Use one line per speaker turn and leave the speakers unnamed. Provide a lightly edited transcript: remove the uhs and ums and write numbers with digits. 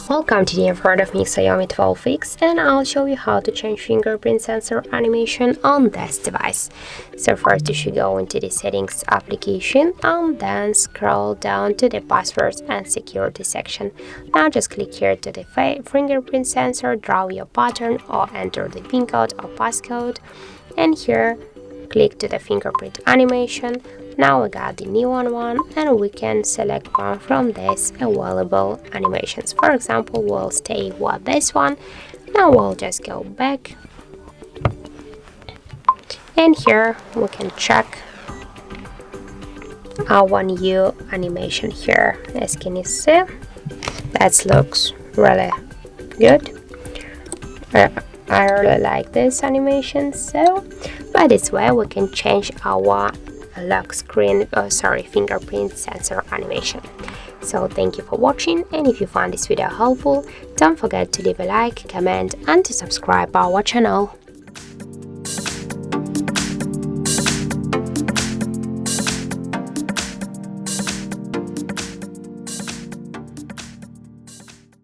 Welcome to the in front of me XIAOMI 12X, and I'll show you how to change fingerprint sensor animation on this device. So first you should go into the settings application and then scroll down to the passwords and security section. Now just click here to the fingerprint sensor, draw your pattern or enter the pin code or passcode, and here click to the fingerprint animation. Now we got the neon one and we can select one from these available animations. For example, we'll stay with this one. Now we'll just go back, and here we can check our new animation here. As can you see, that looks really good. I really like this animation. So by this way we can change our fingerprint sensor animation. So thank you for watching, and if you found this video helpful, don't forget to leave a like, comment and to subscribe our channel.